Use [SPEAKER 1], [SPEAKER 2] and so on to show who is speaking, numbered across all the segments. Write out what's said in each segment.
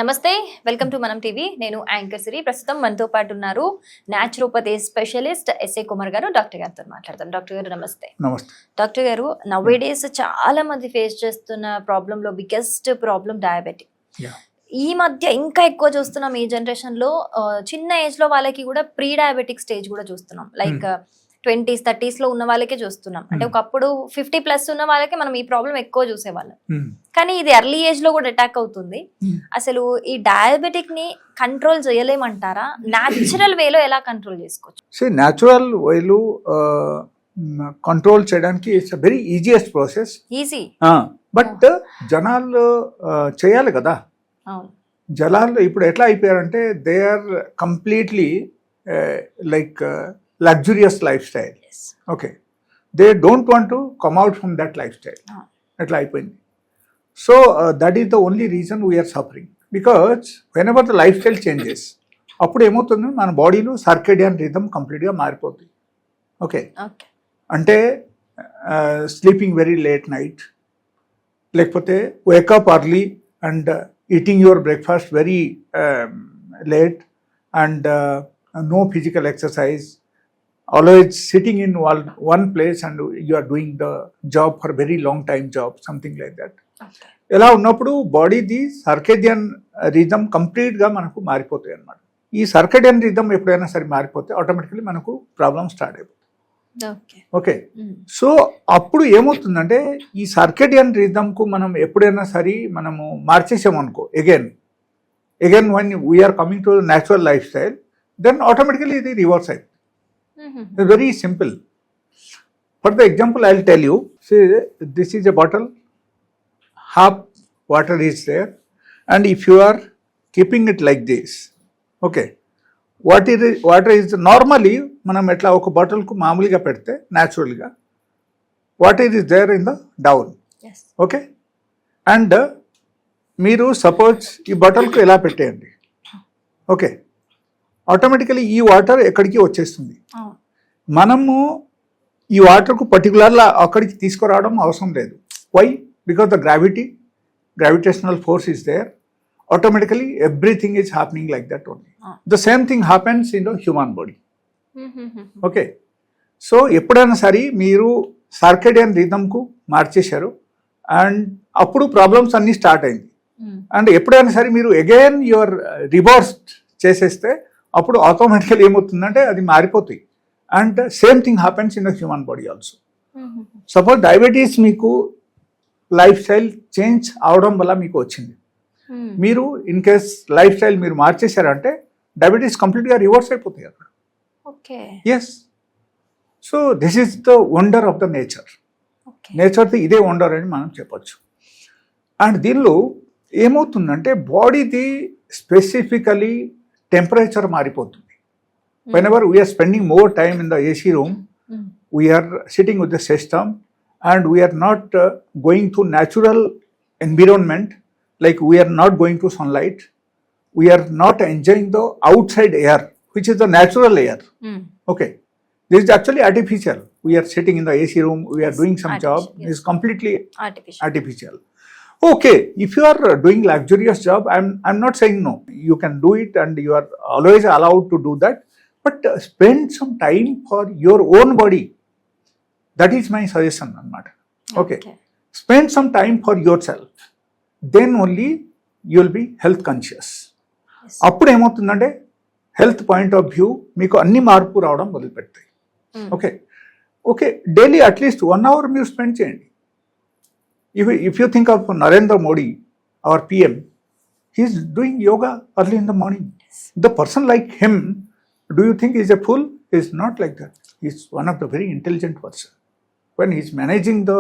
[SPEAKER 1] నమస్తే, welcome to ManamTV. నేను anchor సిరి. ప్రస్తుతం మనతో పాటు ఉన్నారు న్యాచురోపతి స్పెషలిస్ట్ ఎస్ఏ కుమార్ గారు. డాక్టర్ గారితో మాట్లాడదాం. డాక్టర్ గారు నమస్తే.
[SPEAKER 2] నమస్తే
[SPEAKER 1] డాక్టర్ గారు, నౌవేడేస్ చాలా మంది ఫేస్ చేస్తున్న ప్రాబ్లమ్ లో బిగ్గెస్ట్ ప్రాబ్లం డయాబెటిక్. ఈ మధ్య ఇంకా ఎక్కువ చూస్తున్నాం ఈ జనరేషన్ లో. చిన్న ఏజ్ లో వాళ్ళకి కూడా ప్రీ డయాబెటిక్ స్టేజ్ కూడా చూస్తున్నాం. లైక్ 20s 30s లో ఉన్న వాళ్ళకే చూస్తున్నాం. అంటే ఒకప్పుడు 50+ ఉన్న వాళ్ళకే మనం ఈ ప్రాబ్లం ఎక్కువ చూసేవాళ్ళం, కానీ ఇది ఎర్లీ ఏజ్ లో కూడా అటాక్ అవుతుంది. అసలు ఈ డయాబెటిక్ ని కంట్రోల్ చేయలేమంటారా? న్యాచురల్ వేలో ఎలా కంట్రోల్ చేసుకోవచ్చు?
[SPEAKER 2] న్యాచురల్ వేలు కంట్రోల్ చేయడానికి it's very easiest process.
[SPEAKER 1] Easy,
[SPEAKER 2] but జనాలు చేయాలి కదా. జనాలు ఇప్పుడు ఎట్లా అయిపోయారంటే they are completely like luxurious lifestyle.
[SPEAKER 1] Yes.
[SPEAKER 2] Okay, they don't want to come out from that lifestyle. Etla ayipoyindi. So that is the only reason we are suffering, because whenever the lifestyle changes appudu emotundi mana body lo circadian rhythm complete ga maaripotundi. Okay, ante sleeping very late night, lekapothe wake up early and eating your breakfast very late, and no physical exercise, always sitting in one place and you are doing the job for very long time job, something like that. ఎలా ఉన్నప్పుడు బాడీది circadian rhythm కంప్లీట్గా మనకు మారిపోతాయి అన్నమాట. ఈ circadian rhythm ఎప్పుడైనా సరే మారిపోతే ఆటోమేటికలీ మనకు ప్రాబ్లమ్ స్టార్ట్ అయిపోతుంది. ఓకే, సో అప్పుడు ఏమవుతుందంటే ఈ సర్కేడియన్ రిథమ్కు మనం ఎప్పుడైనా సరే మనము మార్చేసామనుకో, again one we're coming to natural lifestyle, then automatically ఇది రివర్స్ అయిపోతుంది. It's very simple. For the example, I'll tell you. See, this is a bottle. Half water is there, and if you are keeping it like this, okay, water is normally manam etla oka bottle ku mamuliga pedte naturally ga water is there in the down.
[SPEAKER 1] Yes.
[SPEAKER 2] Okay, and మీరు suppose ఈ బాటిల్కు ఎలా పెట్టేయండి, okay, automatically ఈ water ఎక్కడికి వచ్చేస్తుంది. మనము ఈ వాటర్కు పర్టికులర్గా అక్కడికి తీసుకురావడం అవసరం లేదు. Why? Because the gravitational force is there. Automatically everything is happening like that only. The same thing happens in the human body. Okay, so ఎప్పుడైనా సరే మీరు సర్కేడియన్ రిథమ్కు మార్చేశారు అండ్ అప్పుడు ప్రాబ్లమ్స్ అన్నీ స్టార్ట్ అయింది. అండ్ ఎప్పుడైనా సరే మీరు అగైన్ యువర్ రివర్స్ చేసేస్తే అప్పుడు ఆటోమేటికల్ ఏమవుతుందంటే అది మారిపోతాయి. And same thing happens in the human body also. Suppose diabetes మీకు లైఫ్ స్టైల్ చేంజ్ అవడం వల్ల మీకు వచ్చింది, మీరు ఇన్ కేస్ లైఫ్ స్టైల్ మీరు మార్చేశారంటే డయాబెటీస్ కంప్లీట్గా రివర్స్ అయిపోతాయి అక్కడ. Yes, so this is the wonder of the నేచర్ది ఇదే వండర్ అని మనం చెప్పచ్చు. అండ్ దీనిలో ఏమవుతుందంటే బాడీది స్పెసిఫికలీ టెంపరేచర్ మారిపోతుంది. Whenever we are spending more time in the AC room, we are sitting with the system and we are not going to natural environment, like we are not going to sunlight, we are not enjoying the outside air, which is the natural air. Okay, this is actually artificial. We are sitting in the AC room, we are doing some job, this is completely artificial. Okay, if you are doing luxurious job, I'm not saying no, you can do it and you are always allowed to do that, but spend some time for your own body. That is my suggestion anamata. Okay, spend some time for yourself, then only you will be health conscious. అప్పుడు ఏమవుతుందంటే health point of view మీకు అన్ని మార్పు రావడం మొదలుపెడతాయి. Okay, daily at least 1 hour మీరు spend చేయండి. If you think of Narendra Modi, our PM, he is doing yoga early in the morning. The person like him, do you think he is a fool? He is not like that. He is one of the very intelligent person. When he is managing the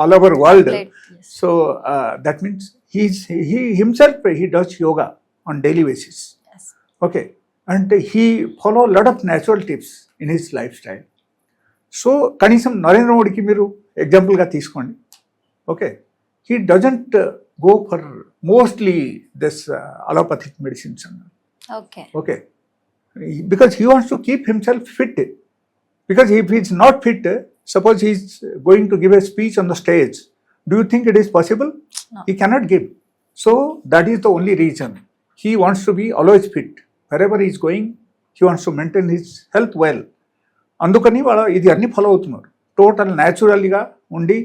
[SPEAKER 2] all over world, so that means he himself he does yoga on daily basis. Okay, and he follow a lot of natural tips in his lifestyle. So కనీసం నరేంద్ర మోడీకి మీరు ఎగ్జాంపుల్గా తీసుకోండి. Okay, he doesn't go for mostly this allopathic medicines అన్నారు. Okay, because he wants to keep himself fit. Because if he is not fit, suppose he is going to give a speech on the stage, do you think it is possible? He cannot give. So that is the only reason. He wants to be always fit. Wherever he is going, he wants to maintain his health well. అందుకని వాళ్ళు ఇది అన్ని follow అవుతున్నారు. Total న్యాచురల్గా ఉండి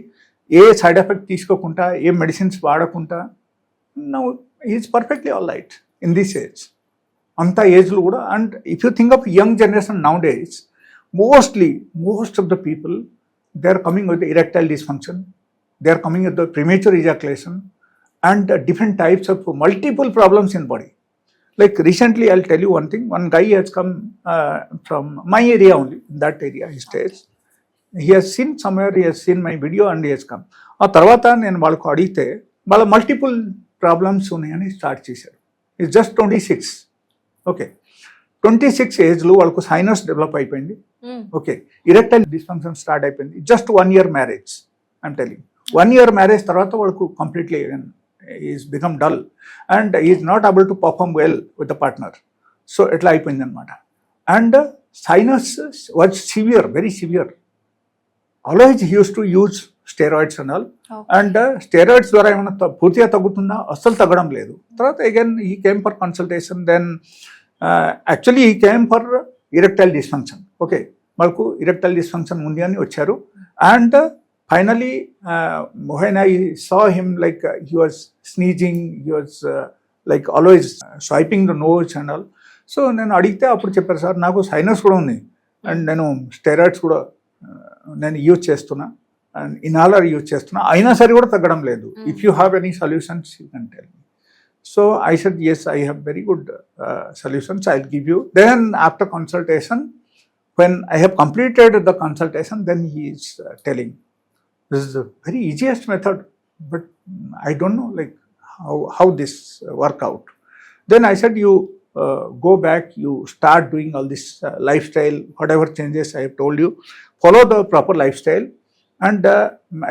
[SPEAKER 2] ఏ side effect తీసుకోకుండా ఏ medicines వాడకుండా now is perfectly all right in this age. అంత ఏజ్లో కూడా. And if you think of young generation now days, most of the people, they are coming with erectile dysfunction, they are coming with the premature ejaculation and different types of multiple problems in body. Like recently, I'll tell you one thing. One guy has come from my area only, in that area he stays. He has seen somewhere, he has seen my video and he has come. ఆ తర్వాత నేను వాళ్ళకు అడిగితే వాళ్ళ multiple problems ఉన్నాయని start చేశారు. It's just 26. Okay, 26 ఏజ్లో వాళ్ళకు సైనస్ డెవలప్ అయిపోయింది. ఓకే, ఇరెక్టైల్ డిస్ఫంక్షన్ స్టార్ట్ అయిపోయింది. Just 1 year marriage. I'm telling, 1 year marriage తర్వాత వాళ్ళకు completely is become dull and is not able to perform well with the partner. So ఎట్లా అయిపోయింది అనమాట. And sinus was severe, very severe. Always he use to use steroids and all. And steroids ద్వారా ఏమైనా పూర్తిగా తగ్గుతుందా? అస్సలు తగ్గడం లేదు. తర్వాత again he came for consultation. Then actually he came for erectile dysfunction. Okay, మనకు ఇరెక్టైల్ డిస్ఫంక్షన్ ఉంది అని వచ్చారు. And finally when I saw him, like he was sneezing, he was like always swiping the nose and all. So నేను అడిగితే అప్పుడు చెప్పారు, sir నాకు sinus కూడా ఉంది అండ్ నేను స్టెరాయిడ్స్ కూడా నేను యూజ్ చేస్తున్నా అండ్ ఇన్హాలర్ యూజ్ చేస్తున్నా, అయినా సరే కూడా తగ్గడం లేదు. If you have any solutions you can tell me. So I said, yes, I have very good solutions, I'll give you. Then after consultation, when I have completed the consultation, then he is telling, this is the very easiest method, but I don't know like how this work out. Then I said, you go back, you start doing all this lifestyle, whatever changes I have told you, follow the proper lifestyle. And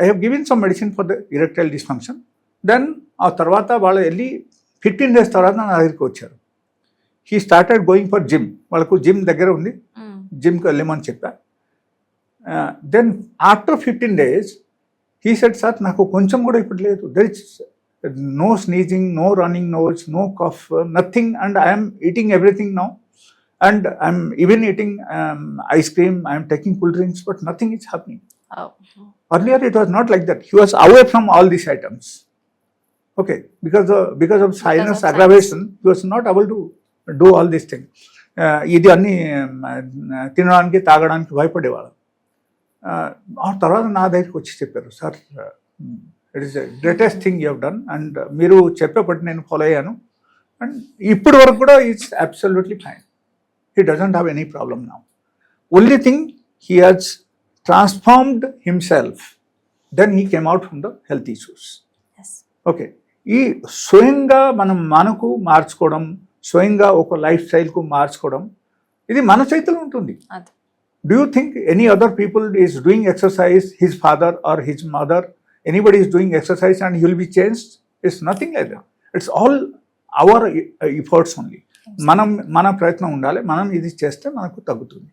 [SPEAKER 2] I have given some medicine for the erectile dysfunction. Then ఆ తర్వాత వాళ్ళు వెళ్ళి 15 days తర్వాత నా దగ్గరికి వచ్చారు. He started going for gym. వాళ్ళకు gym దగ్గర ఉంది, జిమ్కి వెళ్ళమని చెప్పా. Then after 15 days he said, sir నాకు కొంచెం కూడా ఇప్పుడు లేదు, there is no sneezing, no running nose, no cough, nothing. And I'm eating everything now and I'm even eating ice cream, I'm taking cool drinks, but nothing is happening. Earlier it was not like that. He was away from all these items. Okay, because of sinus aggravation, he was not able to do all these things. ఇది అన్ని తినడానికి తాగడానికి భయపడేవాళ్ళం. ఆ తర్వాత నా దగ్గరికి వచ్చి చెప్పారు, sir it is the greatest thing you have done and మీరు చెప్పేపటి నేను ఫాలో అయ్యాను అండ్ ఇప్పటి వరకు కూడా eats absolutely fine. He doesn't have any problem now. Only thing he has transformed himself, then he came out from the health issues.
[SPEAKER 1] Yes.
[SPEAKER 2] Okay, ఈ స్వయంగా మనకు మార్చుకోవడం, స్వయంగా ఒక లైఫ్ స్టైల్కు మార్చుకోవడం, ఇది మన చేతిలో ఉంటుంది. Do you think any other people is doing exercise, his father or his mother, anybody is doing exercise and he will be changed? It's nothing like that. It's all our efforts only. మన ప్రయత్నం ఉండాలి, మనం ఇది చేస్తే మనకు తగ్గుతుంది.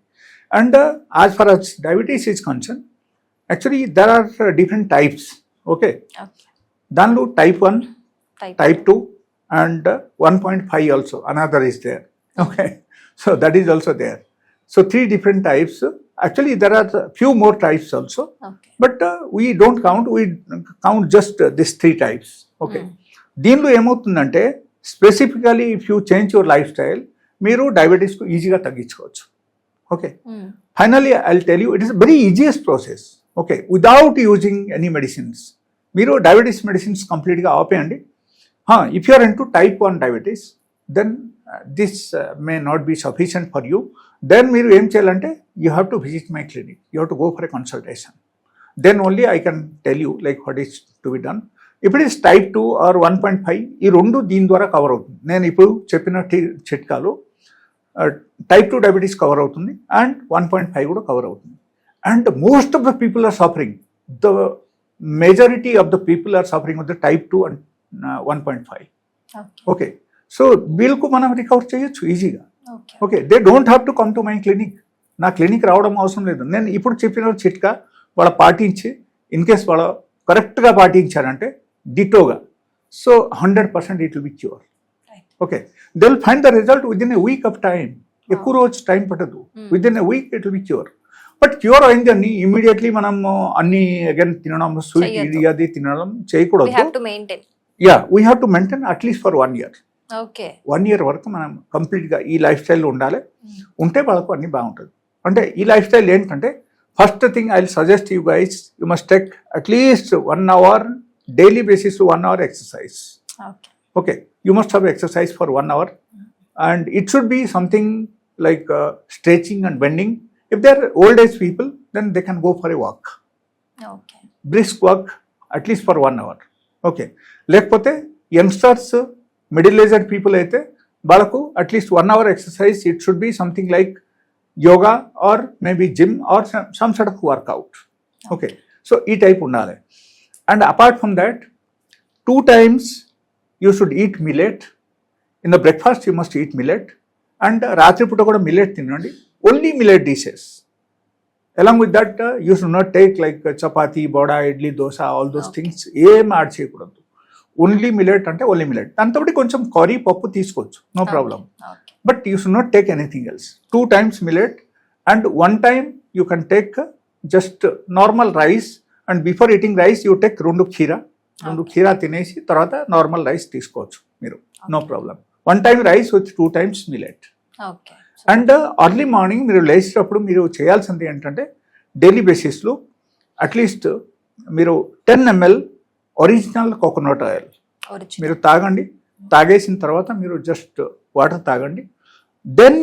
[SPEAKER 2] And as far as diabetes is concerned, actually there are different types. Okay. Danlo type 1, type 2 and 1.5 also. Another is there. Okay. So that is also there. So 3 different types. Actually there are few more types also. Okay. But we don't count. We count just these 3 types. Okay. దీనిలో ఏమవుతుందంటే specifically if you change your life style, మీరు డయాబెటీస్కు ఈజీగా తగ్గించుకోవచ్చు. Okay. Finally, I'll tell you, it is a very easiest process. Okay, without using any medicines. మీరు diabetes medicines కంప్లీట్గా ఆపేయండి. If you are into type 1 diabetes, then this may not be sufficient for you. Then మీరు ఏం చేయాలంటే, you have to visit my clinic. You have to go for a consultation. Then only I can tell you like what is to be done. If it is type 2 or 1.5, ఈ రెండు దీని ద్వారా cover అవుతుంది. నేను ఇప్పుడు చెప్పిన చిట్కాలు type 2 diabetes cover అవుతుంది అండ్ 1.5 కూడా కవర్ అవుతుంది. And most of the people are suffering, the majority of the people are suffering with the type 2 and 1.5. Okay, so వీళ్ళకు మనం రికవర్ చేయొచ్చు ఈజీగా. Okay, they don't have to come to my clinic. నా clinic రావడం అవసరం లేదు. నేను ఇప్పుడు చెప్పిన చిట్కా వాళ్ళ పాటించి, ఇన్ కేస్ వాళ్ళ కరెక్ట్గా పాటించారంటే డిటోగా So 100% it will be cure.
[SPEAKER 1] Right.
[SPEAKER 2] Okay. They will find the result within a week of time. ఎక్కువ రోజు టైం పట్టదు. With in a week it will be cure. But cure అయిందని ఇమీడియట్లీ మనం అన్ని again తినడం, sweet ఇది అది తినడం చేయకూడదు. Yeah, we have to maintain at least for 1 year.
[SPEAKER 1] Okay,
[SPEAKER 2] 1 year వరకు మనం కంప్లీట్గా ఈ లైఫ్ స్టైల్లో ఉండాలి. ఉంటే వాళ్ళకు అన్ని బాగుంటుంది. అంటే ఈ లైఫ్ స్టైల్ ఏంటంటే, first thing I will suggest you guys, you must take at least 1 hour daily basis 1 hour exercise. Okay, you must have exercise for 1 hour and it should be something like stretching and bending. If they are old age people, then they can go for a walk.
[SPEAKER 1] Okay.
[SPEAKER 2] Brisk walk at least for 1 hour. Okay. లేకపోతే youngsters, middle aged people అయితే వాళ్ళకు at least 1 hour exercise. It should be something like yoga or maybe gym or some sort of workout. Okay, so ఈ type ఉండాలి. And apart from that 2 times you should eat millet. In the breakfast you must eat millet, and రాత్రి పూట కూడా millet తినండి. Only millet dishes. along with that you should not take like chapati, boda, idli, dosa, all those things. ఏం add చేయకూడదు. Only millet అంటే only millet. దాంతో కొంచెం curry, పప్పు తీసుకోవచ్చు, no problem. But you should not take anything else. 2 times millet and 1 time you can take just normal rice. And before eating rice you take 2 ఖీరా తినేసి తర్వాత normal rice తీసుకోవచ్చు మీరు, no problem. 1 time rice with 2 times millet. And early morning మీరు లేచేటప్పుడు మీరు చేయాల్సింది ఏంటంటే, డైలీ బేసిస్లో అట్లీస్ట్ మీరు 10 ml ఒరిజినల్ కోకోనట్ ఆయిల్ మీరు తాగండి. తాగేసిన తర్వాత మీరు జస్ట్ వాటర్ తాగండి. Then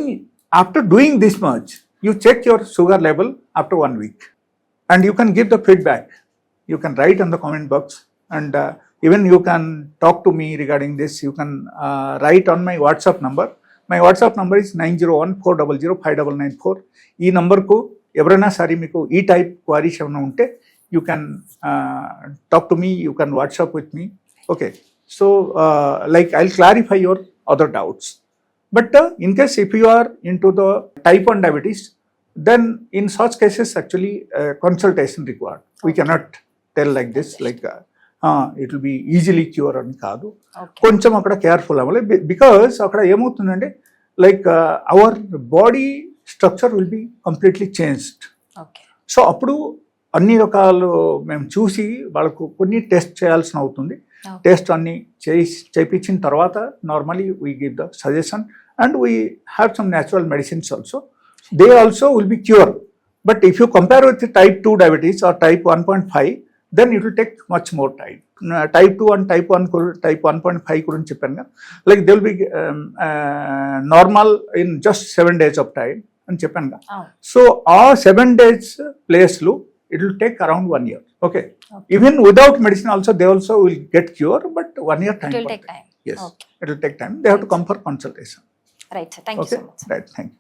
[SPEAKER 2] after doing this much you check your sugar level after 1 week and you can give the feedback. You can write on the comment box and even you can talk to me regarding this. You can write on my WhatsApp number. My WhatsApp number is 9014005994. ఈ నంబర్కు ఎవరైనా సరే మీకు ఈ type queries ఏమైనా ఉంటే you can talk to me, you can WhatsApp with me. Okay, so like I'll clarify your other doubts. But in case if you are into the type 1 diabetes, then in such cases actually consultation required. We cannot tell like this, like it will be easily cure అని కాదు. కొంచెం అక్కడ careful అవ్వాలి. Because అక్కడ ఏమవుతుందంటే, like our body structure will be completely changed. So అప్పుడు అన్ని రకాలు మేము చూసి వాళ్ళకు కొన్ని టెస్ట్ చేయాల్సిన అవుతుంది. టెస్ట్ అన్ని చేయించిన తర్వాత normally we give the suggestion and we have some natural medicines also. They also will be cure. But if you compare with type 2 diabetes or type 1.5, then it will take much more time. Type 2 and type 1.5 గురించి చెప్పాను కదా, like they will be normal in just 7 days of time అని చెప్పాను కదా. So ఆ 7 days ప్లేస్లో it will take around 1 year. Okay. Even without medicine also, they also will get cure, but 1 year time.
[SPEAKER 1] It will take time.
[SPEAKER 2] Yes, it will take time. They have to come for consultation.
[SPEAKER 1] Right, sir. Thank you so much.
[SPEAKER 2] Right, thank you.